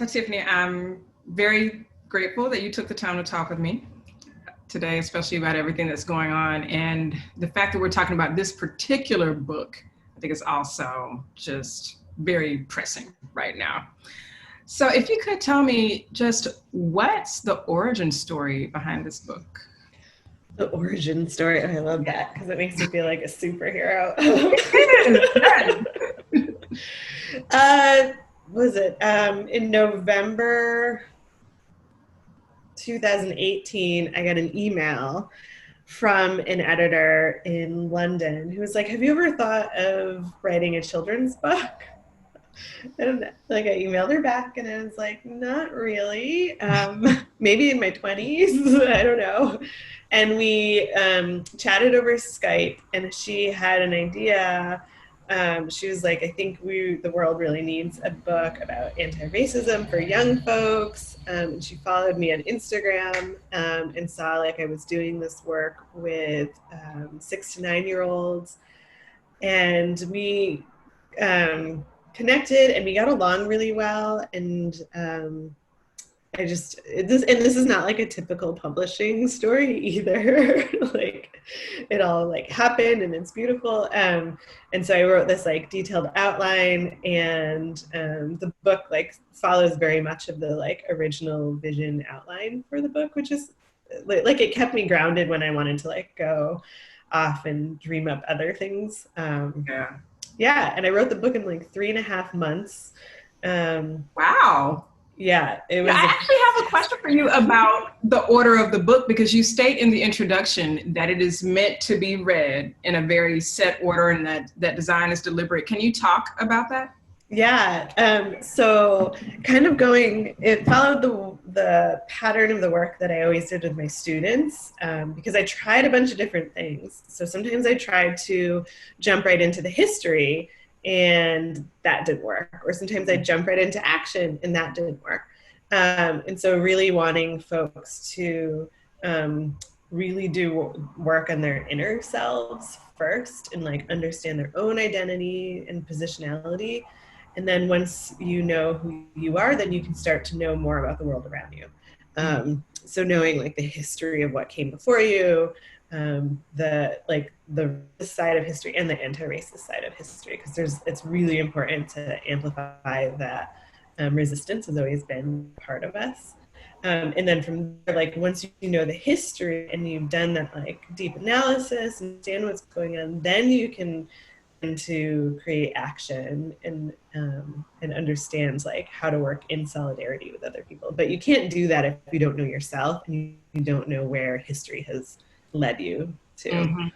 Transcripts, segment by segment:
So Tiffany, I'm very grateful that you took the time to talk with me today, especially about everything that's going on. And the fact that we're talking about this particular book, I think is also just very pressing right now. So if you could tell me just what's the origin story behind this book? The origin story. I love that because it makes me feel like a superhero. Yes. uh, was it in November 2018? I got an email from an editor in London who was like, "Have you ever thought of writing a children's book?" And like I emailed her back and I was like, not really. Maybe in my 20s, I don't know. And we chatted over Skype and she had an idea. She was like, I think the world really needs a book about anti-racism for young folks. And she followed me on Instagram and saw like I was doing this work with 6 to 9-year-olds. And we connected and we got along really well. And this is not like a typical publishing story either. Like it all like happened and it's beautiful. And so I wrote this like detailed outline, and the book like follows very much of the like original vision outline for the book, which is like it kept me grounded when I wanted to like go off and dream up other things. Yeah. Yeah, and I wrote the book in like 3.5 months. Wow. Yeah, it Yeah, was. I actually have a question for you about the order of the book, because you state in the introduction that it is meant to be read in a very set order and that design is deliberate. Can you talk about that? Yeah, so kind of it followed the pattern of the work that I always did with my students, because I tried a bunch of different things. So sometimes I tried to jump right into the history and that didn't work. Or sometimes I jump right into action and that didn't work. And so really wanting folks to really do work on their inner selves first and like understand their own identity and positionality. And then once you know who you are, then you can start to know more about the world around you. So knowing like the history of what came before you, the side of history and the anti-racist side of history, because it's really important to amplify that resistance has always been part of us. And then from there, like once you know the history and you've done that like deep analysis and understand what's going on, then you can to create action and understands like how to work in solidarity with other people. But you can't do that if you don't know yourself and you don't know where history has led you to. Mm-hmm.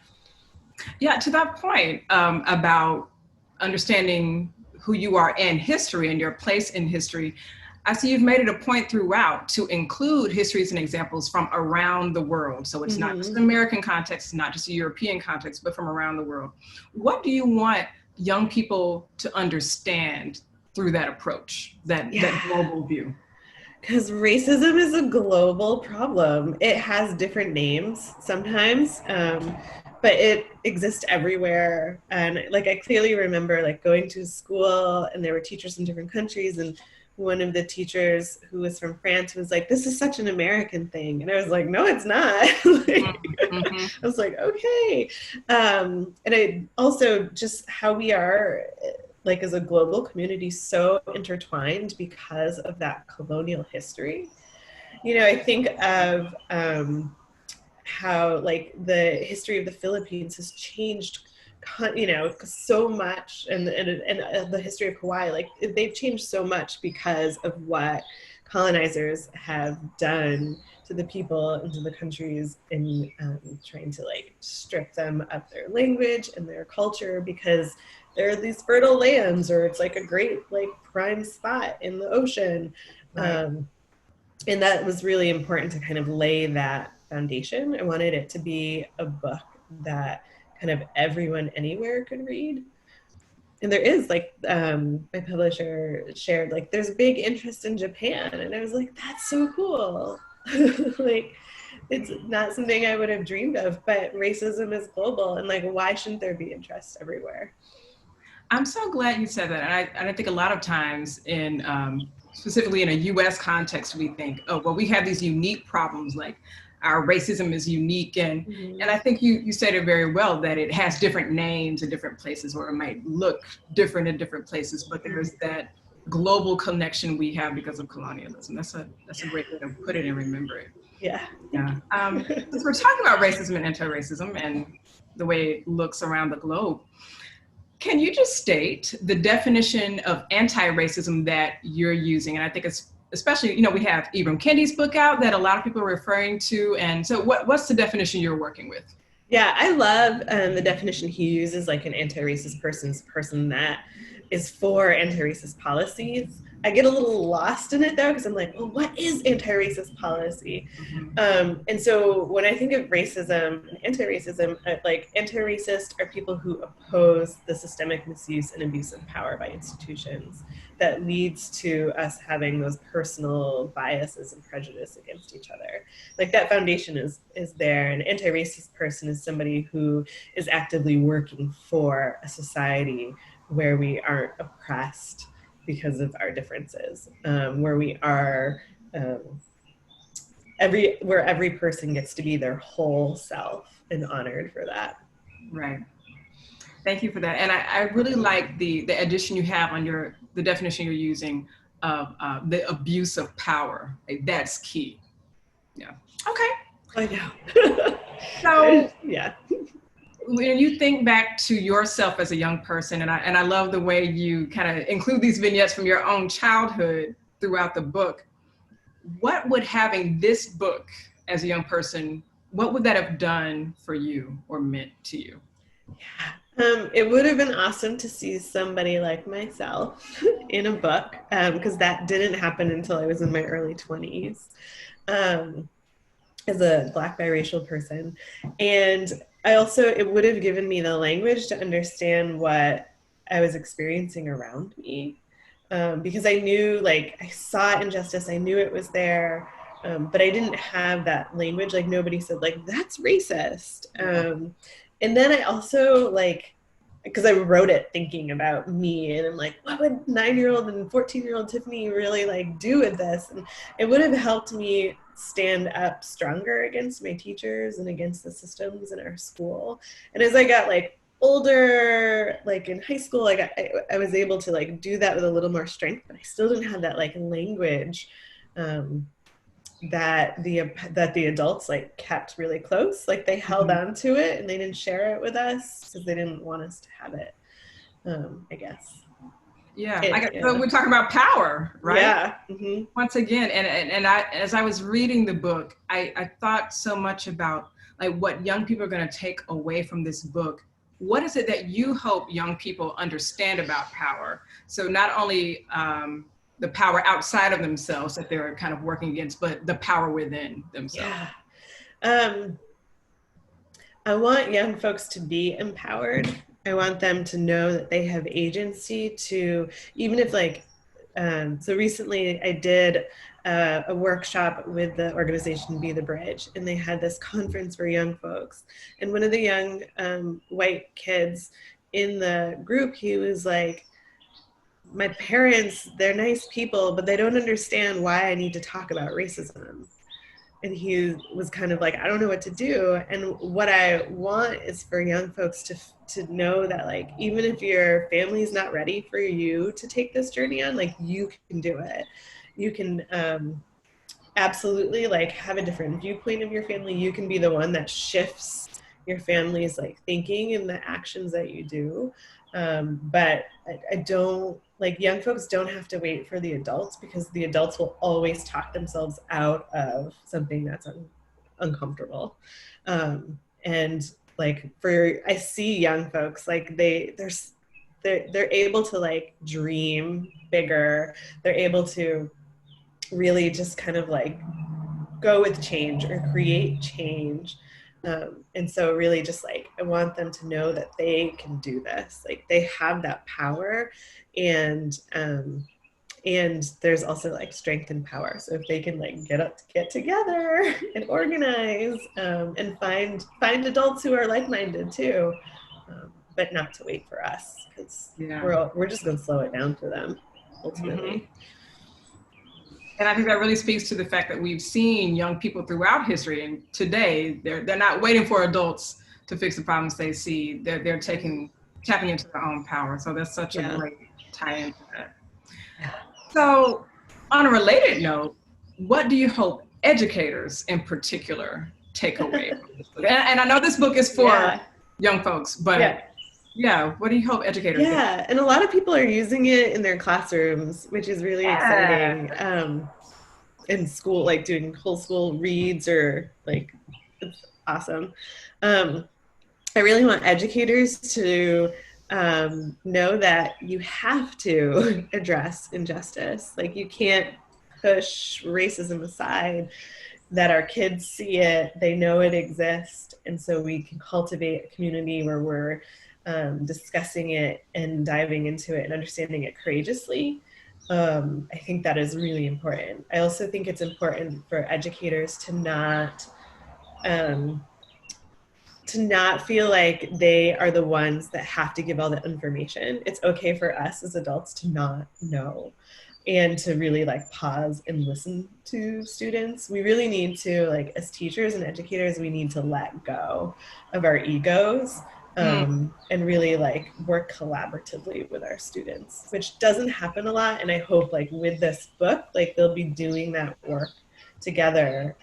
Yeah, to that point about understanding who you are in history and your place in history, I see you've made it a point throughout to include histories and examples from around the world. So it's not just an American context, not just a European context, but from around the world. What do you want young people to understand through that approach, that global view? Because racism is a global problem. It has different names sometimes, but it exists everywhere. And like I clearly remember like going to school and there were teachers from different countries, and one of the teachers who was from France was like, "This is such an American thing," and I was like, "No, it's not." I was like, "Okay," and I also just how we are like as a global community so intertwined because of that colonial history. You know, I think of how like the history of the Philippines has changed, you know, so much, and the history of Hawaii, like they've changed so much because of what colonizers have done to the people and to the countries in trying to like strip them of their language and their culture, because there are these fertile lands, or it's like a great like prime spot in the ocean. Right. And that was really important to kind of lay that foundation. I wanted it to be a book that kind of everyone anywhere could read. And there is like my publisher shared like there's big interest in Japan, and I was like, that's so cool. Like it's not something I would have dreamed of, but racism is global, and like why shouldn't there be interest everywhere? I'm so glad you said that. And I think a lot of times in specifically in a US context, we think, oh, well, we have these unique problems, like our racism is unique. And I think you said it very well, that it has different names in different places, or it might look different in different places, but there's that global connection we have because of colonialism. That's a great way to put it and remember it. Yeah. Yeah. Since we're talking about racism and anti-racism and the way it looks around the globe, can you just state the definition of anti-racism that you're using? And I think it's especially, we have Ibram Kendi's book out that a lot of people are referring to. And so what's the definition you're working with? Yeah, I love the definition he uses, like an anti-racist person that is for anti-racist policies. I get a little lost in it though, because I'm like, well, what is anti-racist policy? And so when I think of racism and anti-racism, like anti-racist are people who oppose the systemic misuse and abuse of power by institutions that leads to us having those personal biases and prejudice against each other. Like that foundation is there. An anti-racist person is somebody who is actively working for a society where we aren't oppressed because of our differences, where we are, where every person gets to be their whole self and honored for that. Right. Thank you for that. And I really like the addition you have on the definition you're using of the abuse of power. Like, that's key. Yeah. Okay. I know. So yeah. When you think back to yourself as a young person, and I love the way you kind of include these vignettes from your own childhood throughout the book, what would having this book as a young person, what would that have done for you or meant to you? Yeah. It would have been awesome to see somebody like myself in a book, because that didn't happen until I was in my early 20s, as a Black biracial person. And it would have given me the language to understand what I was experiencing around me, because I knew, like, I saw injustice, I knew it was there, but I didn't have that language. Like, nobody said, like, that's racist. And then I also, like, because I wrote it thinking about me, and I'm like, what would 9-year-old and 14-year-old Tiffany really like do with this? And it would have helped me stand up stronger against my teachers and against the systems in our school. And as I got like older, like in high school, I was able to like do that with a little more strength, but I still didn't have that like language that the adults like kept really close. Like they held on to it and they didn't share it with us because they didn't want us to have it, I guess. Yeah, so we're talking about power, right? Yeah. Once again, and I, as I was reading the book, I thought so much about like what young people are going to take away from this book. What is it that you hope young people understand about power? So not only the power outside of themselves that they're kind of working against, but the power within themselves. Yeah. I want young folks to be empowered. I want them to know that they have agency to, even if like, so recently I did a workshop with the organization Be the Bridge, and they had this conference for young folks. And one of the young white kids in the group, he was like, my parents, they're nice people, but they don't understand why I need to talk about racism. And he was kind of like, I don't know what to do. And what I want is for young folks to know that, like, even if your family's not ready for you to take this journey on, like, you can do it. You can absolutely like have a different viewpoint of your family. You can be the one that shifts your family's like thinking and the actions that you do. But I don't, like, young folks don't have to wait for the adults, because the adults will always talk themselves out of something that's uncomfortable. And like I see young folks, like they're able to like dream bigger. They're able to really just kind of like go with change or create change. And so really just like, I want them to know that they can do this. Like they have that power, and there's also like strength and power. So if they can like get together and organize, and find adults who are like-minded too, but not to wait for us, because we're just going to slow it down for them ultimately. And I think that really speaks to the fact that we've seen young people throughout history, and today they're not waiting for adults to fix the problems they see. They're tapping into their own power. So that's such a Yeah. great tie into that. Yeah. So on a related note, what do you hope educators in particular take away from this book? And I know this book is for Yeah. young folks, but Yeah. yeah, what do you hope educators get? Yeah, and a lot of people are using it in their classrums, which is really exciting. In school, like doing whole school reads, or like, it's awesome. I really want educators to know that you have to address injustice. Like, you can't push racism aside, that our kids see it, they know it exists, and so we can cultivate a community where we're discussing it and diving into it and understanding it courageously. I think that is really important. I also think it's important for educators to not feel like they are the ones that have to give all the information. It's okay for us as adults to not know, and to really like pause and listen to students. We really need to, like, as teachers and educators, we need to let go of our egos, and really like work collaboratively with our students, which doesn't happen a lot. And I hope, like, with this book, like, they'll be doing that work together.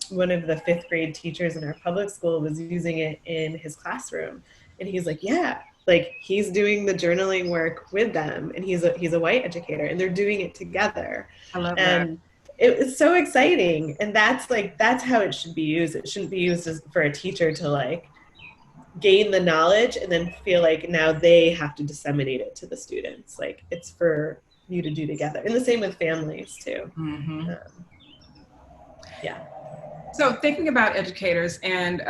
One of the 5th grade teachers in our public school was using it in his classroom, and he's like, yeah, like, he's doing the journaling work with them, and he's a white educator, and they're doing it together. I love that. And it's so exciting. And that's how it should be used. It shouldn't be used for a teacher to like gain the knowledge and then feel like now they have to disseminate it to the students. Like, it's for you to do together. And the same with families too. Yeah. So thinking about educators and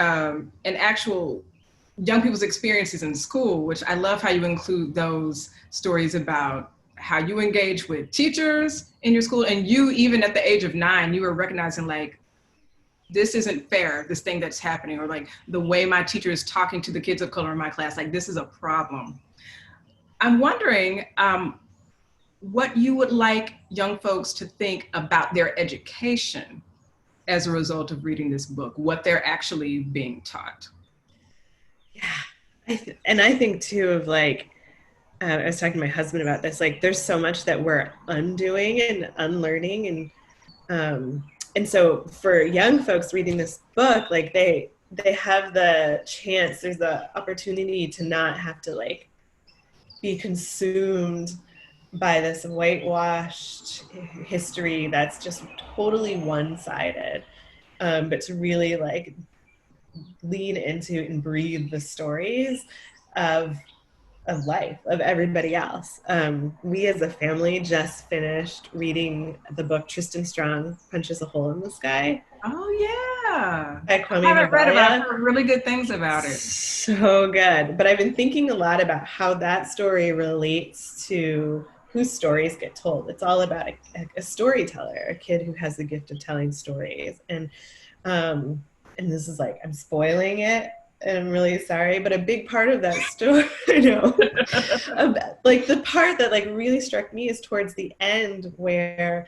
actual young people's experiences in school, which I love how you include those stories about how you engage with teachers in your school, and you, even at the age of 9, you were recognizing like, this isn't fair, this thing that's happening, or like the way my teacher is talking to the kids of color in my class, like this is a problem. I'm wondering what you would like young folks to think about their education as a result of reading this book, what they're actually being taught. Yeah. And I think too of like, I was talking to my husband about this, like, there's so much that we're undoing and unlearning. And so for young folks reading this book, like they have the chance, there's the opportunity to not have to like be consumed by this whitewashed history that's just totally one-sided, but to really like lean into and breathe the stories of life, of everybody else. We as a family just finished reading the book Tristan Strong Punches a Hole in the Sky. Oh yeah. By Kwame I haven't read it, but I've Nkrumah. heard really good things about it. So good. But I've been thinking a lot about how that story relates to whose stories get told. It's all about a storyteller, a kid who has the gift of telling stories. And this is like, I'm spoiling it, and I'm really sorry, but a big part of that story, I know, like the part that like really struck me is towards the end, where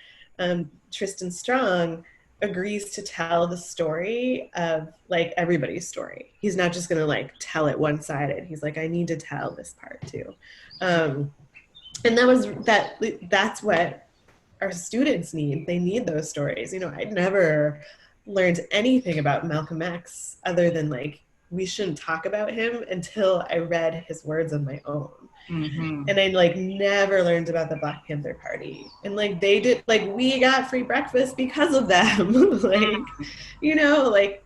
Tristan Strong agrees to tell the story of like everybody's story. He's not just gonna like tell it one-sided. He's like, I need to tell this part too. And that's what our students need. They need those stories. You know, I'd never learned anything about Malcolm X other than like, we shouldn't talk about him until I read his words on my own. And I like never learned about the Black Panther Party. And like they did, like we got free breakfast because of them. Like, you know, like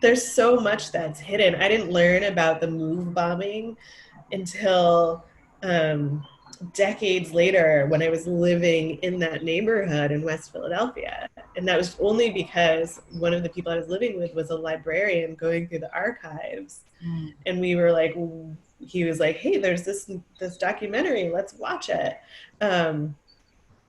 there's so much that's hidden. I didn't learn about the MOVE bombing until decades later, when I was living in that neighborhood in West Philadelphia. And that was only because one of the people I was living with was a librarian going through the archives. And we were like, he was like, hey, there's this documentary, let's watch it. And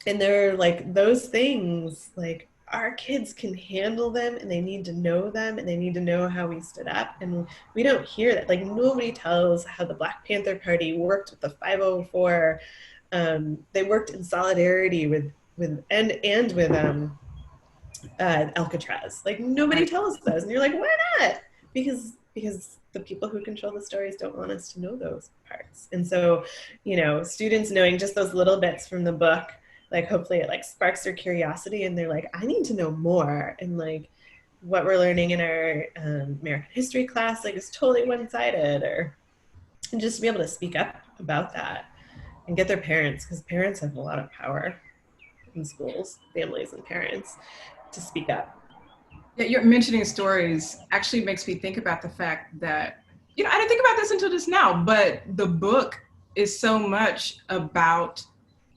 there are like those things, like our kids can handle them, and they need to know them, and they need to know how we stood up. And we don't hear that. Like nobody tells how the Black Panther Party worked with the 504. They worked in solidarity with with Alcatraz. Like nobody tells us, and you're like, why not? Because the people who control the stories don't want us to know those parts. And so, you know, students knowing just those little bits from the book, like hopefully it like sparks their curiosity, and they're like, I need to know more. And like what we're learning in our American history class, like is totally one-sided, or and just to be able to speak up about that and get their parents, because parents have a lot of power in schools, families and parents, to speak up. Yeah, you're mentioning stories actually makes me think about the fact that, you know, I didn't think about this until just now, but the book is so much about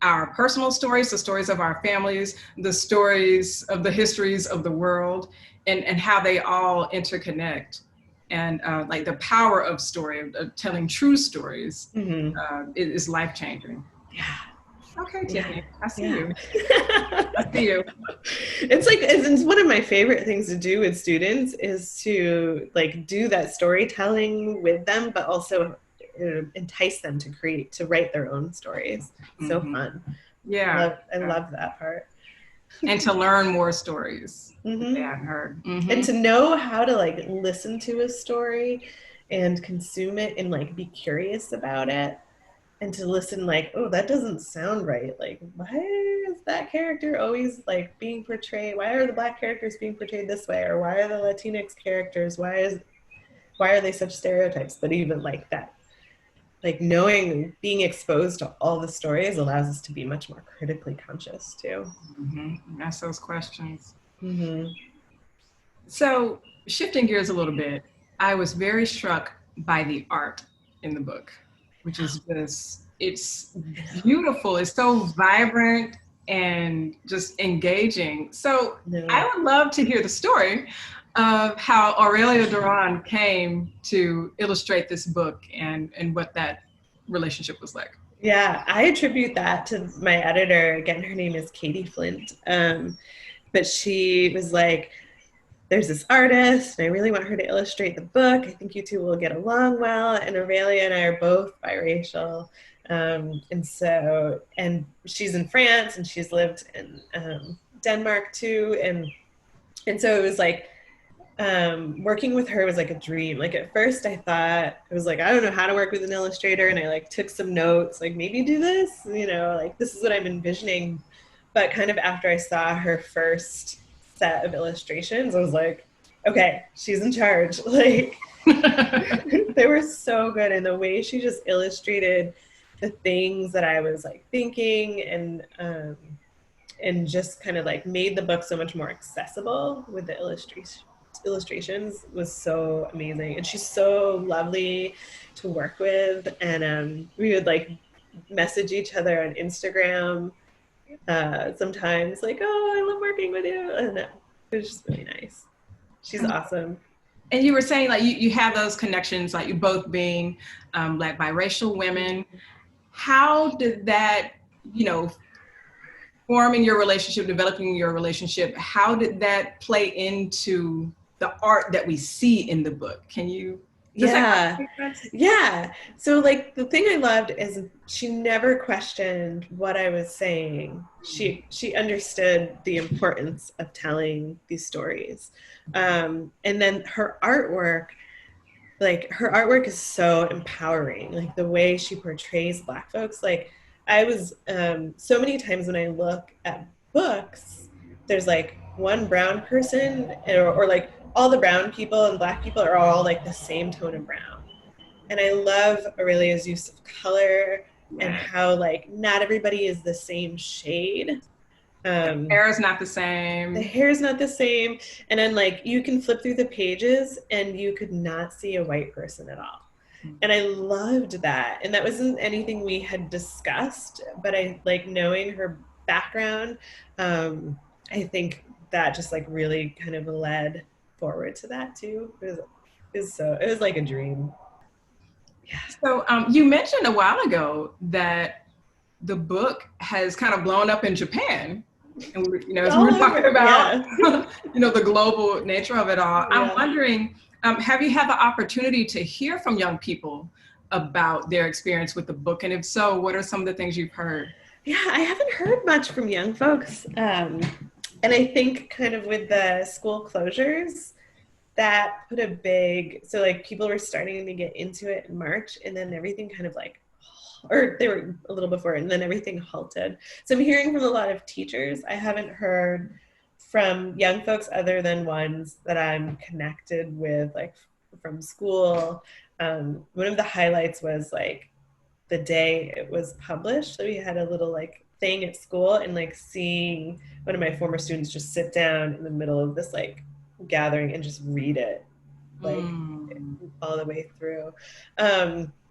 our personal stories, the stories of our families, the stories of the histories of the world, and how they all interconnect. And like the power of story, of telling true stories, is life-changing. Yeah. Okay, Tiffany, I see you. I see you. It's one of my favorite things to do with students is to like do that storytelling with them, but also entice them to write their own stories. So fun. Yeah. I love that part. And to learn more stories that they haven't heard. And to know how to like listen to a story and consume it and like be curious about it. And to listen like, oh, that doesn't sound right. Like, why is that character always like being portrayed? Why are the Black characters being portrayed this way? Or why are the Latinx characters, why are they such stereotypes? But even like that, like knowing, being exposed to all the stories allows us to be much more critically conscious too. Ask those questions. So shifting gears a little bit, I was very struck by the art in the book, which is just, it's beautiful. It's so vibrant and just engaging. So I would love to hear the story of how Aurelia Duran came to illustrate this book and what that relationship was like. Yeah, I attribute that to my editor. Again, her name is Katie Flint. But she was like, there's this artist, and I really want her to illustrate the book. I think you two will get along well. And Aurelia and I are both biracial. And she's in France, and she's lived in Denmark too. And so it was like, working with her was like a dream. Like at first I thought, I was like, I don't know how to work with an illustrator. And I like took some notes, like maybe do this, you know, like this is what I'm envisioning. But kind of after I saw her first set of illustrations, I was like, okay, she's in charge. Like they were so good. And the way she just illustrated the things that I was like thinking and just kind of like made the book so much more accessible with the illustrations was so amazing. And she's so lovely to work with. And we would like message each other on Instagram sometimes like, oh, I love working with you. And it was just really nice. She's awesome. And you were saying like you have those connections, like you both being like biracial women. How did that, you know, forming your relationship, developing your relationship, how did that play into the art that we see in the book? Can you? Yeah. So like the thing I loved is she never questioned what I was saying. She understood the importance of telling these stories. And then her artwork is so empowering. Like the way she portrays Black folks, like I was so many times when I look at books, there's like one brown person or like all the brown people and Black people are all like the same tone of brown. And I love Aurelia's use of color and how like not everybody is the same shade. The hair is not the same. The hair is not the same. And then like you can flip through the pages and you could not see a white person at all. And I loved that. And that wasn't anything we had discussed, but I like knowing her background. I think that just like really kind of led forward to that too. It was like a dream. Yeah. So you mentioned a while ago that the book has kind of blown up in Japan. And you know, as we were talking about, you know, the global nature of it all, yeah. I'm wondering, have you had the opportunity to hear from young people about their experience with the book? And if so, what are some of the things you've heard? Yeah, I haven't heard much from young folks. And I think kind of with the school closures, that put a big, so like people were starting to get into it in March, and then everything kind of like, or they were a little before, and then everything halted. So I'm hearing from a lot of teachers. I haven't heard from young folks other than ones that I'm connected with, like from school. One of the highlights was like the day it was published. So we had a little like thing at school, and like seeing one of my former students just sit down in the middle of this like gathering and just read it like all the way through.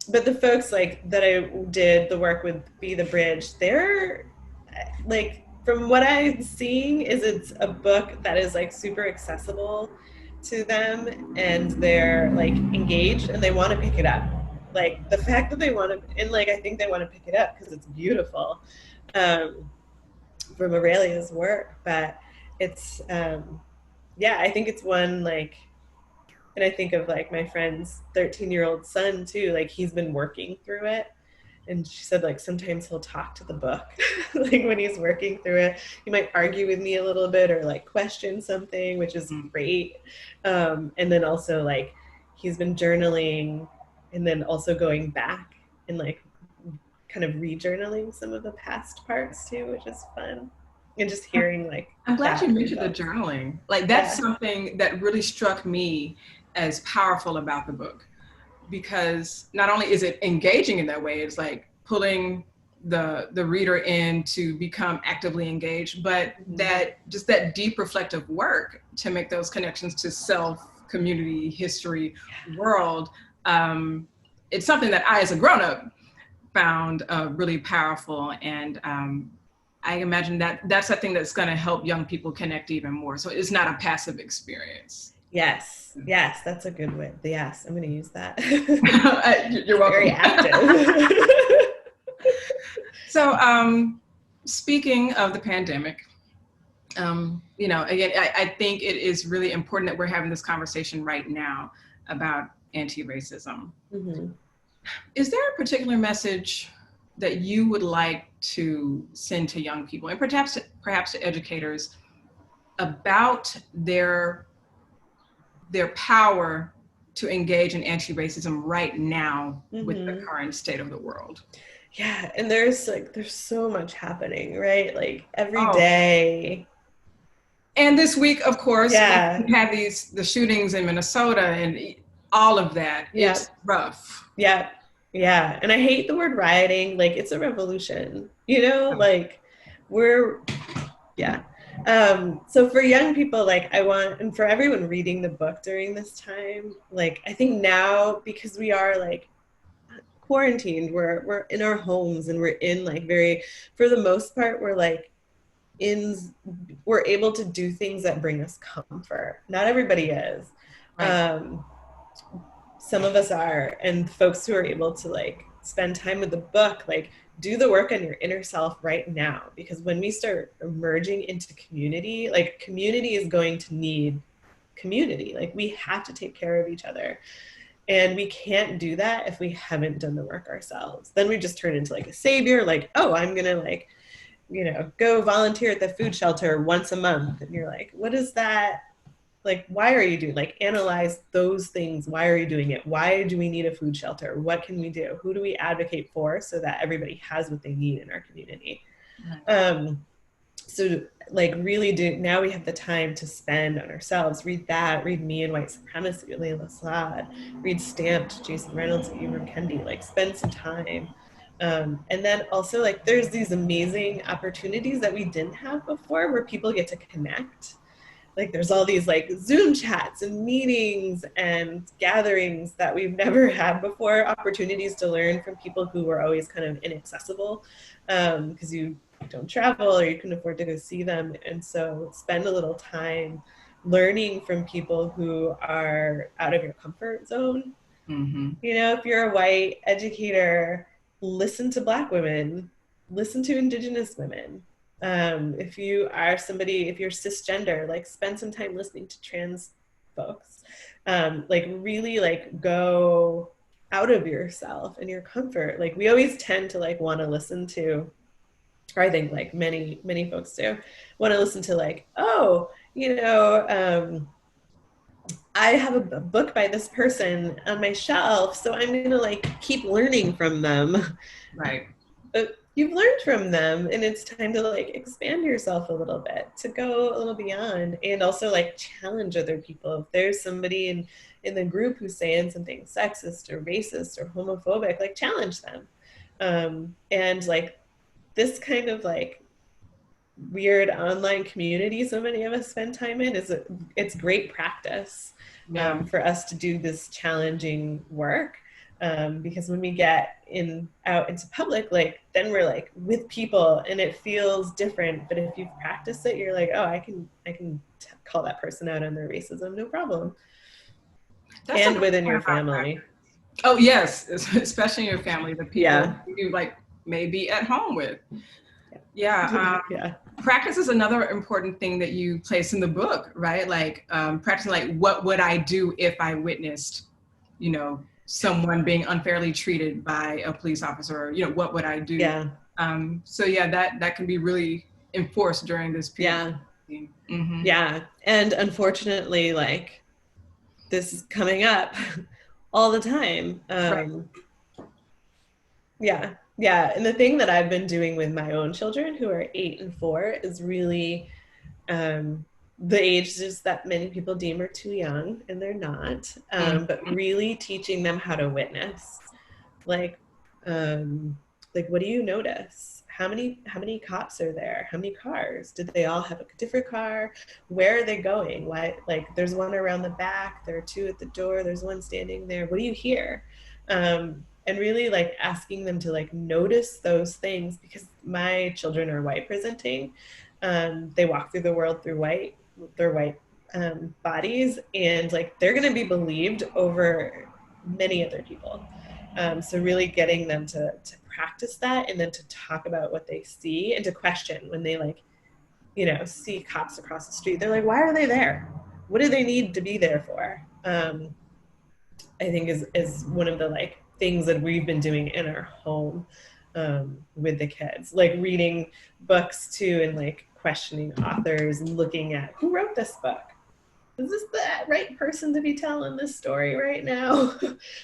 But the folks like that I did the work with Be the Bridge, they're like, from what I'm seeing, is it's a book that is like super accessible to them, and they're like engaged and they want to pick it up. Like the fact that they want to, and like I think they want to pick it up because it's beautiful, from Aurelia's work. But it's yeah, I think it's one like, and I think of like my friend's 13-year-old son too, like he's been working through it. And she said like sometimes he'll talk to the book like when he's working through it. He might argue with me a little bit or like question something, which is great. And then also like he's been journaling, and then also going back and like kind of re-journaling some of the past parts too, which is fun. And just hearing like I'm glad that you mentioned the journaling. Like that's something that really struck me as powerful about the book, because not only is it engaging in that way, it's like pulling the reader in to become actively engaged, but that just that deep reflective work to make those connections to self, community, history, world. It's something that I, as a grown-up, found really powerful, and I imagine that that's something that's going to help young people connect even more. So it's not a passive experience. Yes, yes, that's a good way. Yes, I'm going to use that. You're welcome. Very active. So, speaking of the pandemic, you know, again, I think it is really important that we're having this conversation right now about anti-racism. Mm-hmm. Is there a particular message that you would like to send to young people, and perhaps to educators, about their power to engage in anti-racism right now with the current state of the world? Yeah, and there's so much happening, right? Like every day. And this week, of course, yeah, we have the shootings in Minnesota and all of that. Yeah. It's rough. Yeah. Yeah. And I hate the word rioting. Like it's a revolution, you know, like yeah. So for young people, like I want, and for everyone reading the book during this time, like I think now, because we are like quarantined, we're in our homes, and we're in like for the most part, we're able to do things that bring us comfort. Not everybody is. Right. Some of us are, and folks who are able to like spend time with the book, like do the work on your inner self right now, because when we start emerging into community, like community is going to need community. Like we have to take care of each other, and we can't do that if we haven't done the work ourselves. Then we just turn into like a savior, like, oh, I'm gonna like, you know, go volunteer at the food shelter once a month. And you're like, what is that? Like, why are you doing, like, analyze those things. Why are you doing it? Why do we need a food shelter? What can we do? Who do we advocate for so that everybody has what they need in our community? So like really now we have the time to spend on ourselves. Read Me and White Supremacy, Layla Saad, read Stamped, Jason Reynolds, Ibram Kendi, like spend some time. And then also like there's these amazing opportunities that we didn't have before where people get to connect. Like there's all these like Zoom chats and meetings and gatherings that we've never had before, opportunities to learn from people who were always kind of inaccessible because you don't travel or you can afford to go see them. And so spend a little time learning from people who are out of your comfort zone. Mm-hmm. You know, if you're a white educator, listen to Black women, listen to Indigenous women. If you are if you're cisgender, like spend some time listening to trans folks. Like really like go out of yourself and your comfort. Like we always tend to like want to listen to or I think like many folks do, want to listen to like, oh, you know, I have a book by this person on my shelf, so I'm gonna like keep learning from them. Right. But you've learned from them, and it's time to like expand yourself a little bit, to go a little beyond, and also like challenge other people. If there's somebody in the group who's saying something sexist or racist or homophobic, like challenge them. And like this kind of like weird online community so many of us spend time in it's great practice Yeah. for us to do this challenging work, because when we get out into public, like then we're like with people and it feels different. But if you've practiced it, you're like, oh, I can call that person out on their racism, no problem. That's a And great within point your about family. practice. Oh yes, especially in your family, the people Yeah. you like maybe at home with. Yeah. Yeah. Practice is another important thing that you place in the book, right? Like practicing, like what would I do if I witnessed, you know, someone being unfairly treated by a police officer? Or, you know, what would I do? Yeah. So yeah, that can be really enforced during this period. Yeah. Mm-hmm. Yeah. And unfortunately, like this is coming up all the time. Right. Yeah. Yeah. And the thing that I've been doing with my own children who are 8 and 4 is really um, the ages that many people deem are too young, and they're not, but Mm-hmm. really teaching them how to witness. Like, like what do you notice? How many cops are there? How many cars? Did they all have a different car? Where are they going? Why? Like, there's one around the back. There are two at the door. There's one standing there. What do you hear? And really like asking them to like notice those things, because my children are white presenting. They walk through the world through their white bodies, and like they're going to be believed over many other people. So really getting them to practice that, and then to talk about what they see, and to question when they like, you know, see cops across the street. They're like, why are they there? What do they need to be there for? I think is one of the like things that we've been doing in our home, with the kids, like reading books too, and like questioning authors and looking at who wrote this book. Is this the right person to be telling this story right now?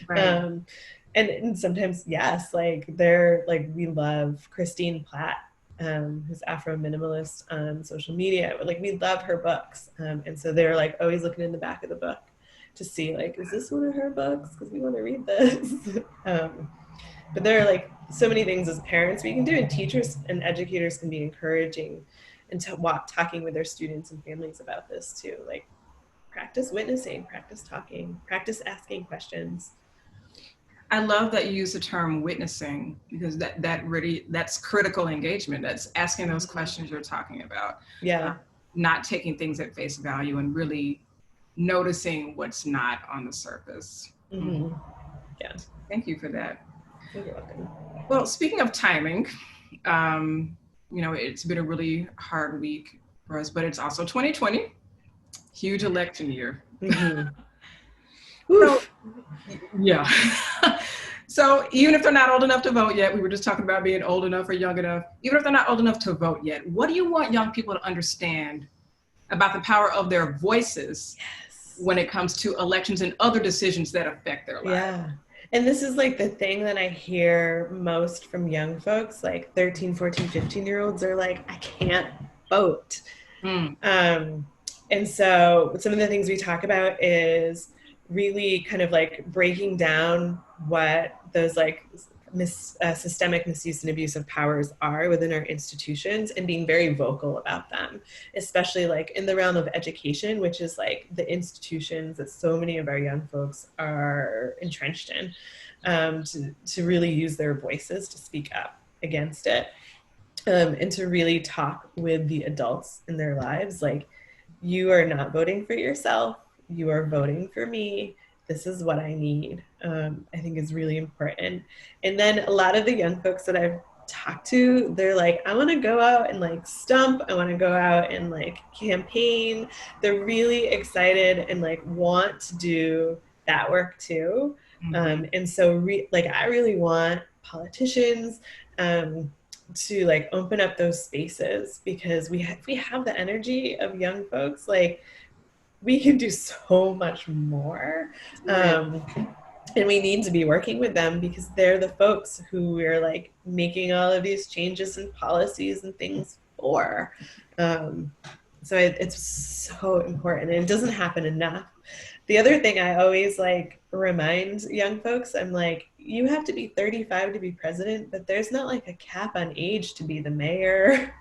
Right. um, and sometimes, yes, like they're like, we love Christine Platt, who's Afro minimalist on social media. Like we love her books, and so they're like always looking in the back of the book to see like, is this one of her books? Because we want to read this. But there are like so many things as parents we can do, and teachers and educators can be encouraging and talking with their students and families about this too. Like practice witnessing, practice talking, practice asking questions. I love that you use the term witnessing, because that really, that's critical engagement. That's asking those questions you're talking about. Yeah. Not taking things at face value and really noticing what's not on the surface. Mm-hmm. Yeah. Thank you for that. You're welcome. Well, speaking of timing, you know, it's been a really hard week for us, but it's also 2020, huge election year. Mm-hmm. So, yeah. So even if they're not old enough to vote yet, we were just talking about being old enough or young enough, even if they're not old enough to vote yet, what do you want young people to understand about the power of their voices, yes, when it comes to elections and other decisions that affect their lives? Yeah. And this is like the thing that I hear most from young folks, like 13, 14, 15-year-olds are like, I can't vote. And so some of the things we talk about is really kind of like breaking down what those like systemic misuse and abuse of powers are within our institutions, and being very vocal about them, especially like in the realm of education, which is like the institutions that so many of our young folks are entrenched in, to really use their voices to speak up against it, and to really talk with the adults in their lives. Like, you are not voting for yourself, you are voting for me. This is what I need, I think is really important. And then a lot of the young folks that I've talked to, they're like, I want to go out and like stump. I want to go out and like campaign. They're really excited and like want to do that work too. And so like, I really want politicians, to like open up those spaces, because we have the energy of young folks, like we can do so much more. Right. And we need to be working with them, because they're the folks who we're like making all of these changes and policies and things for. Um, so it's so important, and it doesn't happen enough. The other thing I always like remind young folks, I'm like, you have to be 35 to be president, but there's not like a cap on age to be the mayor.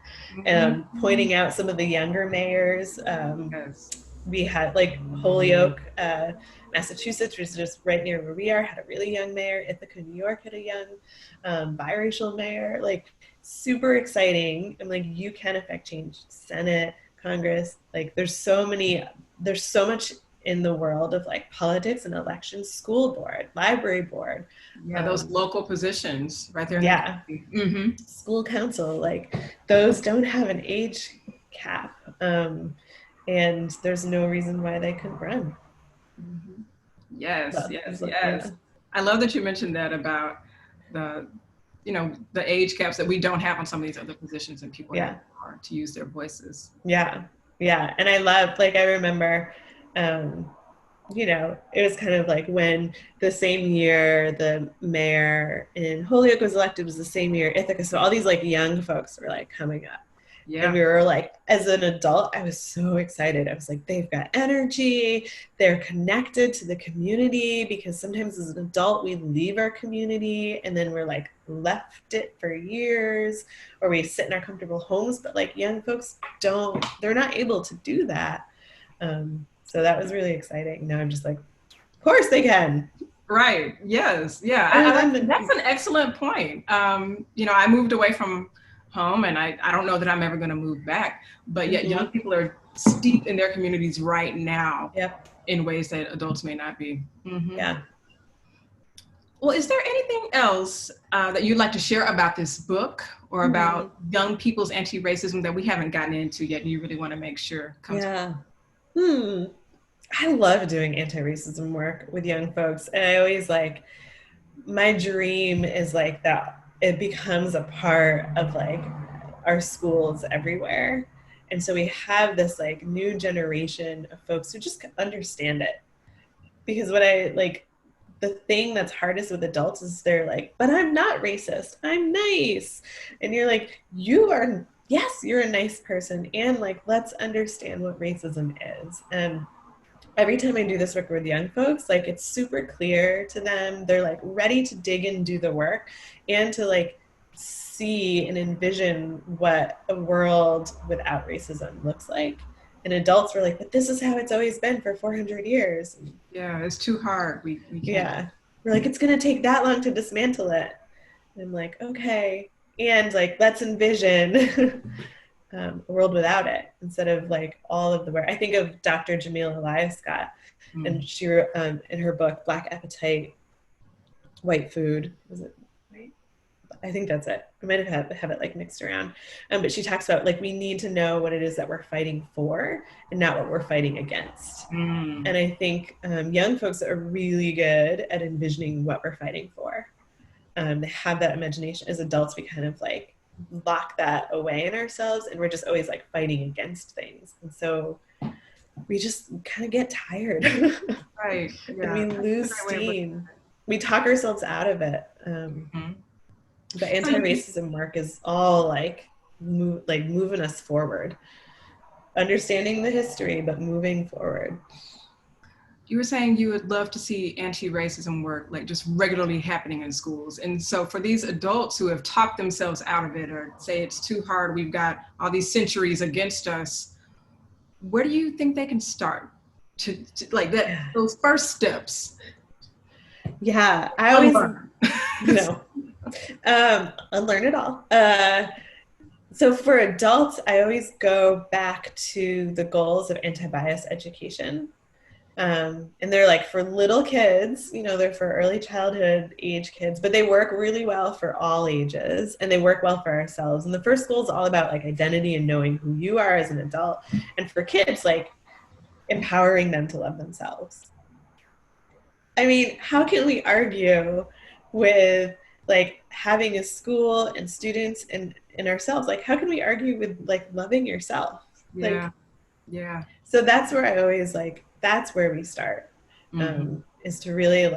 Pointing out some of the younger mayors. Yes. We had like Holyoke, Massachusetts, which is just right near where we are, had a really young mayor. Ithaca, New York had a young biracial mayor. Like super exciting. I'm like, you can affect change. Senate, Congress, like there's so much in the world of like politics and elections, school board, library board. Yeah, those local positions right there in yeah, the community. school council, like those don't have an age cap. And there's no reason why they couldn't run. Yes, yes, yes. I love that you mentioned that about the, the age caps that we don't have on some of these other positions, and people have to use their voices. Yeah, yeah. And I love, like, I remember, it was kind of like when the same year the mayor in Holyoke was elected was the same year Ithaca. So all these like young folks were like coming up. Yeah. And we were like, as an adult, I was so excited. I was like, they've got energy. They're connected to the community, because sometimes as an adult, we leave our community and then we're like left it for years, or we sit in our comfortable homes. But like young folks they're not able to do that. So that was really exciting. Now I'm just like, of course they can. Right. Yes. Yeah. That's an excellent point. I moved away from home, and I don't know that I'm ever going to move back, but yet young people are steeped in their communities right now in ways that adults may not be. Yeah. Well, is there anything else that you'd like to share about this book, or about young people's anti-racism, that we haven't gotten into yet and you really want to make sure comes? I love doing anti-racism work with young folks. And I always like, my dream is like that it becomes a part of like our schools everywhere. And so we have this like new generation of folks who just understand it. Because what I like, the thing that's hardest with adults is they're like, but I'm not racist, I'm nice. And you're like, yes, you're a nice person. And like, let's understand what racism is. And every time I do this work with young folks, like it's super clear to them. They're like ready to dig and do the work, and to like see and envision what a world without racism looks like. And adults were like, but this is how it's always been for 400 years. Yeah, it's too hard. We can't. Yeah. We're like, it's going to take that long to dismantle it. And I'm like, okay. And like, let's envision a world without it, instead of like all of the work. I think of Dr. Jamila Elias Scott, and she wrote in her book, Black Appetite, White Food. Was it right? I think that's it. I might have it like mixed around. But she talks about like, we need to know what it is that we're fighting for, and not what we're fighting against. And I think young folks are really good at envisioning what we're fighting for. They have that imagination. As adults, we kind of like lock that away in ourselves, and we're just always like fighting against things. And so we just kind of get tired. Right. Yeah. And we lose steam. We talk ourselves out of it. The anti-racism work is all like moving us forward, understanding the history, but moving forward. You were saying you would love to see anti-racism work like just regularly happening in schools. And so for these adults who have talked themselves out of it, or say it's too hard, we've got all these centuries against us, where do you think they can start to like that, those first steps? Yeah, I always unlearn it all. So for adults, I always go back to the goals of anti-bias education. And they're like for little kids, they're for early childhood age kids, but they work really well for all ages, and they work well for ourselves. And the first goal is all about like identity and knowing who you are as an adult. And for kids, like empowering them to love themselves. I mean, how can we argue with like having a school and students and ourselves, like how can we argue with like loving yourself? Yeah. Like, Yeah. so that's where I always like, that's where we start, is to really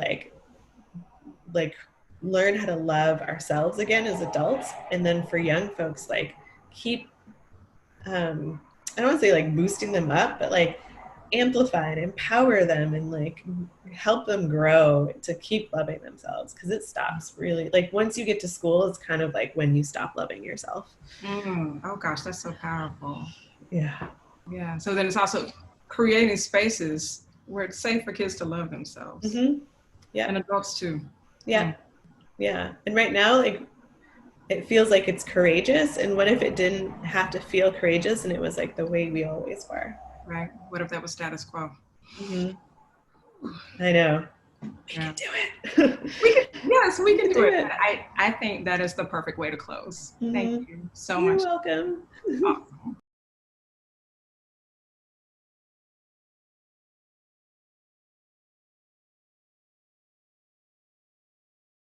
like learn how to love ourselves again as adults. And then for young folks, like keep, I don't want to say like boosting them up, but like amplify and empower them and like help them grow to keep loving themselves, because it stops really like once you get to school, it's kind of like when you stop loving yourself. Oh gosh, that's so powerful. Yeah. Yeah. So then it's also creating spaces where it's safe for kids to love themselves Yeah. and adults too. Yeah. Yeah. And right now, like it feels like it's courageous. And what if it didn't have to feel courageous and it was like the way we always were? Right. What if that was status quo? I know. We can do it. Yes, we can do it. I think that is the perfect way to close. Thank you so much. You're welcome. Awesome.